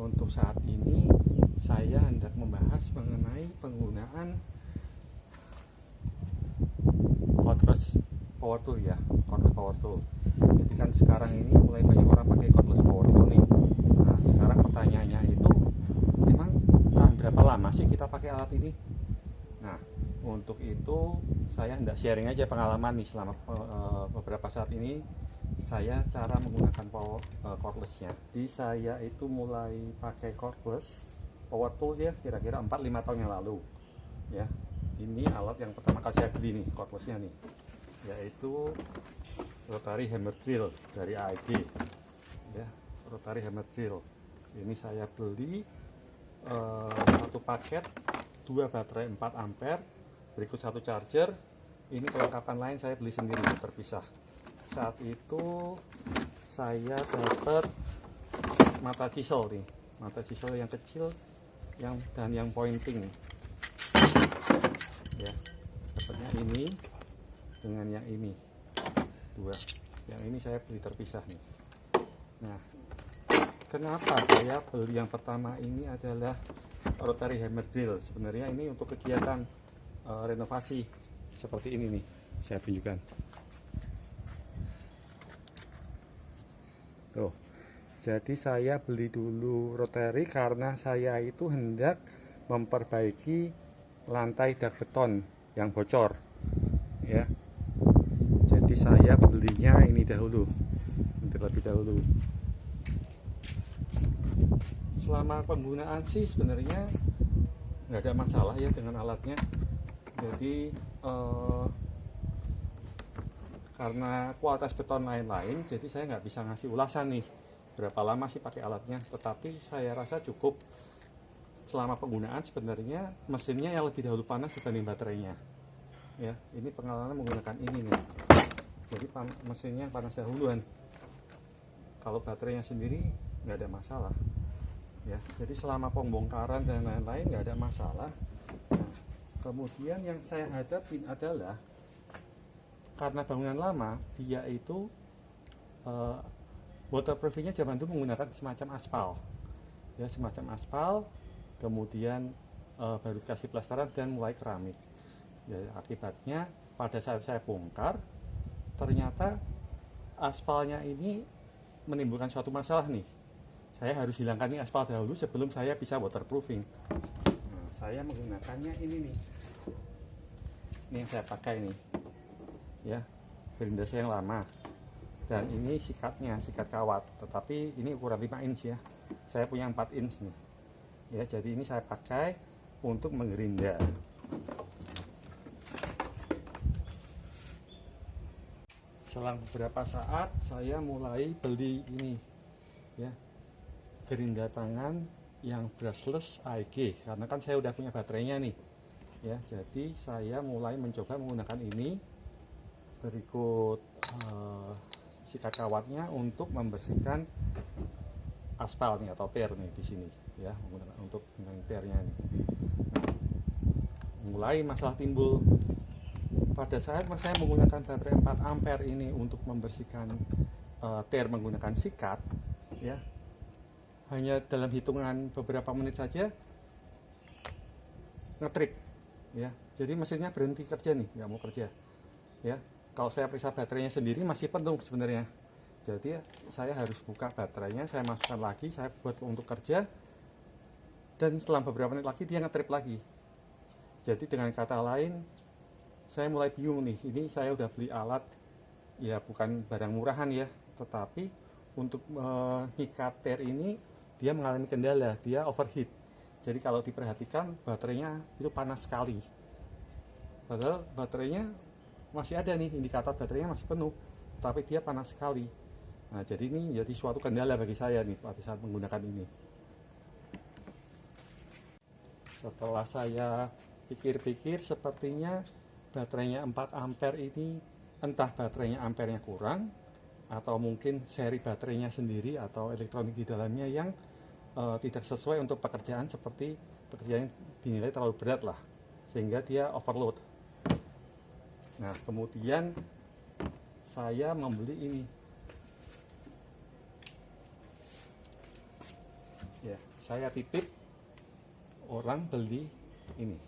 Untuk saat ini saya hendak membahas mengenai penggunaan cordless power tool ya, cordless power tool. Jadi kan sekarang ini mulai banyak orang pakai cordless power tool nih. Nah, sekarang pertanyaannya itu, memang tahan berapa lama sih kita pakai alat ini? Nah, untuk itu saya hendak sharing aja pengalaman nih selama beberapa saat ini saya cara menggunakan cordlessnya. Jadi saya itu mulai pakai cordless power tool ya kira-kira 4-5 tahun yang lalu ya. Ini alat yang pertama kali saya beli nih, cordlessnya nih, yaitu rotary hammer drill dari AEG ya, rotary hammer drill. Ini saya beli satu paket, 2 baterai 4 ampere, berikut 1 charger. Ini kelengkapan lain saya beli sendiri terpisah. Saat itu saya dapat mata chisel nih, mata chisel yang kecil dan yang pointing ya. Dapatnya ini dengan yang ini, 2. Yang ini saya beli terpisah nih. Nah, kenapa saya beli yang pertama ini adalah rotary hammer drill? Sebenarnya ini untuk kegiatan renovasi seperti ini nih, saya tunjukkan. Tuh, jadi saya beli dulu rotary karena saya itu hendak memperbaiki lantai dak beton yang bocor ya. Jadi saya belinya ini dahulu, terlebih dahulu. Selama penggunaan sih sebenarnya nggak ada masalah ya dengan alatnya. Jadi karena kualitas beton lain-lain, jadi saya nggak bisa ngasih ulasan nih berapa lama sih pakai alatnya. Tetapi saya rasa cukup selama penggunaan. Sebenarnya mesinnya yang lebih dahulu panas dibanding baterainya ya. Ini pengalaman menggunakan ini nih. Jadi mesinnya panas dahuluan. Kalau baterainya sendiri nggak ada masalah ya. Jadi selama pembongkaran dan lain-lain nggak ada masalah. Nah, kemudian yang saya hadapin adalah karena bangunan lama, dia itu waterproofingnya zaman dulu menggunakan semacam aspal ya, semacam aspal. Kemudian baru dikasih plesteran dan mulai keramik ya. Akibatnya pada saat saya bongkar, ternyata aspalnya ini menimbulkan suatu masalah nih. Saya harus hilangkan ini aspal dahulu sebelum saya bisa waterproofing. Nah, saya menggunakannya ini nih, ini yang saya pakai nih ya, gerinda saya yang lama. Dan ini sikatnya, sikat kawat, tetapi ini ukuran 5 inch ya. Saya punya 4 inch nih ya. Jadi ini saya pakai untuk menggerinda. Selang beberapa saat saya mulai beli ini ya, gerinda tangan yang brushless AEG, karena kan saya udah punya baterainya nih ya. Jadi saya mulai mencoba menggunakan ini. Berikut sikat kawatnya untuk membersihkan aspal nih atau pier nih di sini ya, menggunakan untuk dengan piernya nih. Nah, mulai masalah timbul pada saat saya menggunakan baterai 4 ampere ini untuk membersihkan pier menggunakan sikat ya. Hanya dalam hitungan beberapa menit saja ngetrip ya. Jadi mesinnya berhenti kerja nih, nggak mau kerja ya. Kalau saya periksa baterainya sendiri masih penuh sebenarnya. Jadi saya harus buka baterainya, saya masukkan lagi, saya buat untuk kerja, dan setelah beberapa menit lagi dia ngetrip lagi. Jadi dengan kata lain, saya mulai bingung nih. Ini saya udah beli alat ya, bukan barang murahan ya, tetapi untuk nyikat pier ini dia mengalami kendala, dia overheat. Jadi kalau diperhatikan baterainya itu panas sekali. Padahal baterainya masih ada nih, indikator baterainya masih penuh, tapi dia panas sekali. Nah, jadi ini jadi suatu kendala bagi saya nih pada saat menggunakan ini. Setelah saya pikir-pikir, sepertinya baterainya 4 ampere ini entah baterainya ampernya kurang, atau mungkin seri baterainya sendiri atau elektronik di dalamnya yang tidak sesuai untuk pekerjaan, seperti pekerjaan yang dinilai terlalu berat lah, sehingga dia overload. Nah, kemudian saya membeli ini ya, saya titip orang beli ini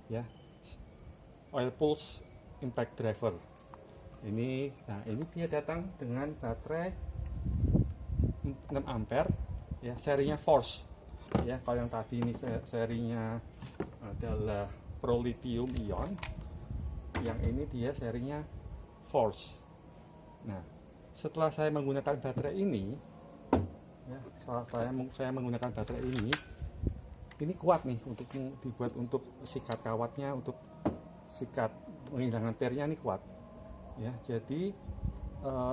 ya, oil pulse impact driver ini. Nah, ini dia datang dengan baterai 6 ampere ya, serinya Force ya. Kalau yang tadi ini serinya adalah Pro Lithium Ion, yang ini dia serinya Force. Nah, setelah saya menggunakan baterai ini ya, saya menggunakan baterai ini kuat nih untuk dibuat untuk sikat kawatnya, untuk sikat menghilangkan tearnya ini kuat ya. Jadi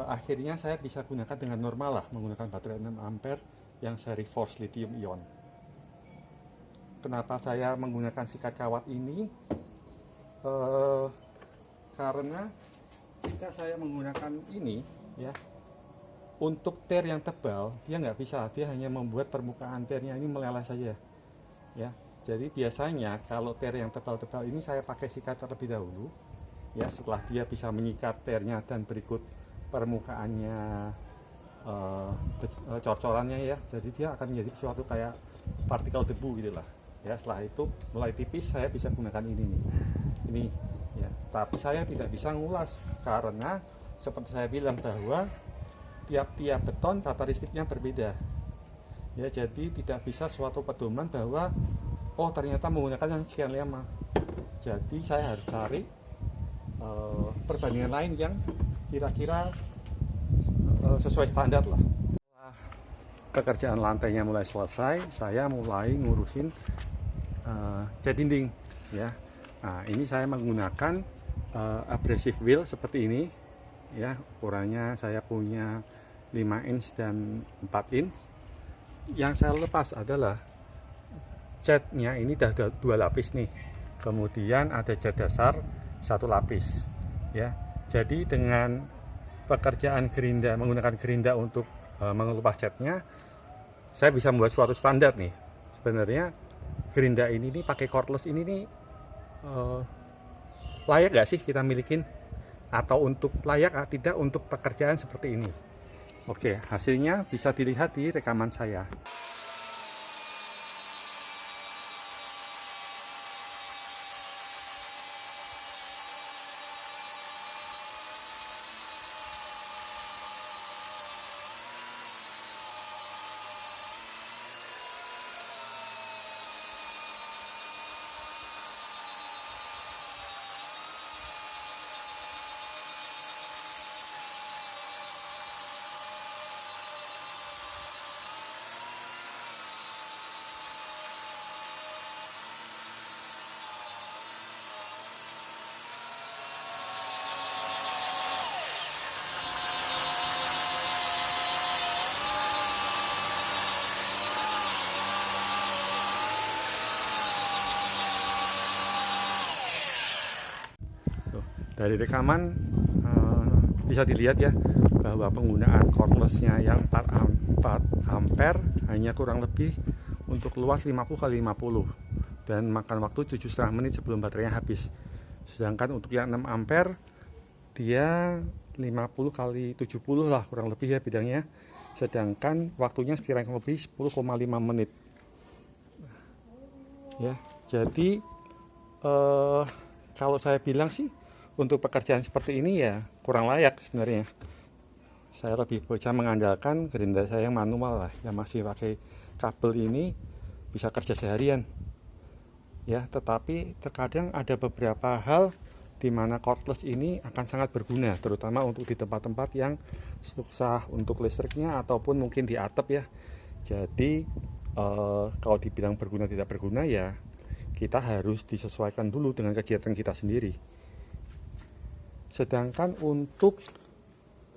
akhirnya saya bisa gunakan dengan normal lah, menggunakan baterai 6 ampere yang seri Force Lithium Ion. Kenapa saya menggunakan sikat kawat ini? Karena jika saya menggunakan ini ya, untuk tear yang tebal dia nggak bisa, dia hanya membuat permukaan tearnya ini meleleh saja ya. Jadi biasanya kalau tear yang tebal-tebal ini saya pakai sikat terlebih dahulu ya, setelah dia bisa menyikat tearnya dan berikut permukaannya cor-corannya ya, jadi dia akan menjadi suatu kayak partikel debu gitulah ya. Setelah itu mulai tipis, saya bisa gunakan ini ya. Tapi saya tidak bisa ngulas karena seperti saya bilang bahwa tiap-tiap beton tata listriknya berbeda ya. Jadi tidak bisa suatu pedoman bahwa oh ternyata menggunakan sekian lama. Jadi saya harus cari perbandingan lain yang kira-kira sesuai standar lah. Setelah pekerjaan lantainya mulai selesai, saya mulai ngurusin cat dinding ya. Nah, ini saya menggunakan abrasive wheel seperti ini ya. Ukurannya saya punya 5 inch dan 4 inch. Yang saya lepas adalah catnya, ini ada 2 lapis nih, kemudian ada cat dasar 1 lapis ya. Jadi dengan pekerjaan gerinda, menggunakan gerinda untuk mengelupas catnya, saya bisa membuat suatu standar nih. Sebenarnya gerinda ini nih pakai cordless ini nih layak gak sih kita milikin, atau untuk layak atau tidak untuk pekerjaan seperti ini. Oke, hasilnya bisa dilihat di rekaman saya. Dari rekaman bisa dilihat ya bahwa penggunaan cordlessnya yang 4 ampere hanya kurang lebih untuk luas 50 kali 50 dan makan waktu 7,5 menit sebelum baterainya habis. Sedangkan untuk yang 6 ampere dia 50 kali 70 lah kurang lebih ya bidangnya, sedangkan waktunya sekiranya lebih 10,5 menit ya. Jadi kalau saya bilang sih untuk pekerjaan seperti ini ya kurang layak sebenarnya. Saya lebih bisa mengandalkan gerinda saya yang manual lah, yang masih pakai kabel ini bisa kerja seharian ya. Tetapi terkadang ada beberapa hal di mana cordless ini akan sangat berguna, terutama untuk di tempat-tempat yang susah untuk listriknya ataupun mungkin di atap ya. Jadi kalau dibilang berguna tidak berguna ya kita harus disesuaikan dulu dengan kegiatan kita sendiri. Sedangkan untuk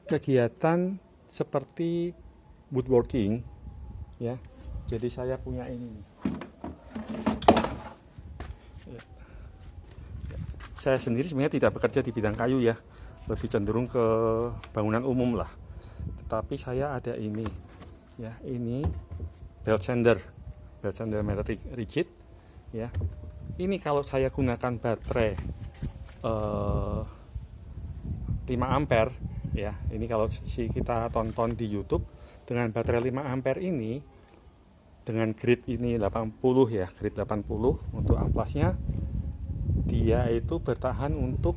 kegiatan seperti woodworking ya, jadi saya punya ini. Saya sendiri sebenarnya tidak bekerja di bidang kayu ya, lebih cenderung ke bangunan umum lah. Tetapi saya ada ini ya, ini belt sander metal rigid ya. Ini kalau saya gunakan baterai 5 ampere ya, ini kalau kita tonton di YouTube dengan baterai 5 ampere ini dengan grade ini 80 ya, grade 80 untuk amplasnya, dia itu bertahan untuk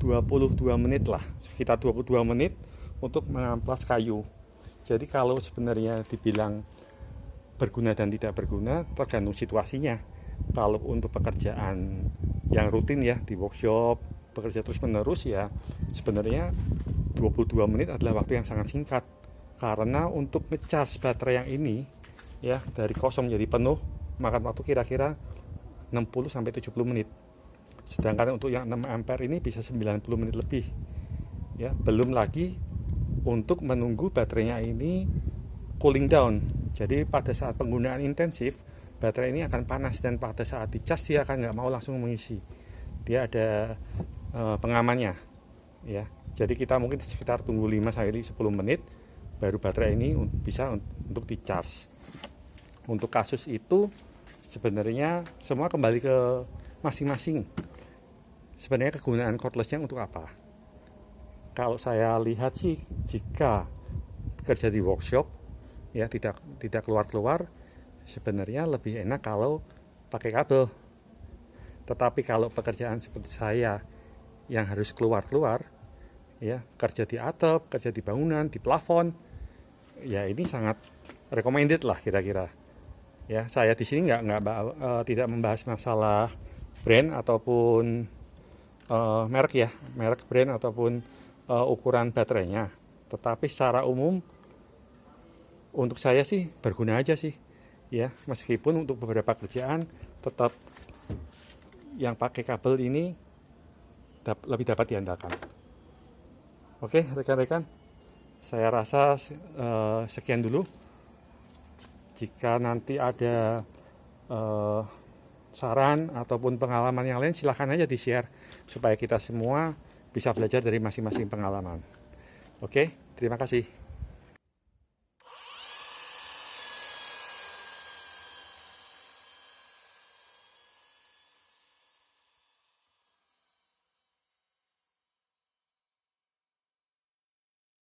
22 menit lah, sekitar 22 menit untuk mengamplas kayu. Jadi kalau sebenarnya dibilang berguna dan tidak berguna tergantung situasinya. Kalau untuk pekerjaan yang rutin ya di workshop, bekerja terus menerus ya, sebenarnya 22 menit adalah waktu yang sangat singkat. Karena untuk ngecharge baterai yang ini ya, dari kosong jadi penuh makan waktu kira-kira 60 sampai 70 menit. Sedangkan untuk yang 6 ampere ini bisa 90 menit lebih. Ya, belum lagi untuk menunggu baterainya ini cooling down. Jadi pada saat penggunaan intensif, baterai ini akan panas dan pada saat dicas dia akan nggak mau langsung mengisi. Dia ada pengamannya. Ya, jadi kita mungkin sekitar tunggu 5 sampai 10 menit baru baterai ini bisa untuk di-charge. Untuk kasus itu sebenarnya semua kembali ke masing-masing. Sebenarnya kegunaan cordless-nya untuk apa? Kalau saya lihat sih, jika kerja di workshop ya tidak keluar-keluar, sebenarnya lebih enak kalau pakai kabel. Tetapi kalau pekerjaan seperti saya yang harus keluar-keluar ya, kerja di atap, kerja di bangunan, di plafon, ya ini sangat recommended lah kira-kira. Ya, saya di sini tidak membahas masalah brand ataupun merek ya, merek brand ataupun ukuran baterainya. Tetapi secara umum untuk saya sih berguna aja sih. Ya, meskipun untuk beberapa kerjaan tetap yang pakai kabel ini lebih dapat diandalkan. Oke, rekan-rekan, saya rasa sekian dulu. Jika nanti ada saran ataupun pengalaman yang lain, silahkan aja di-share supaya kita semua bisa belajar dari masing-masing pengalaman. Oke, terima kasih.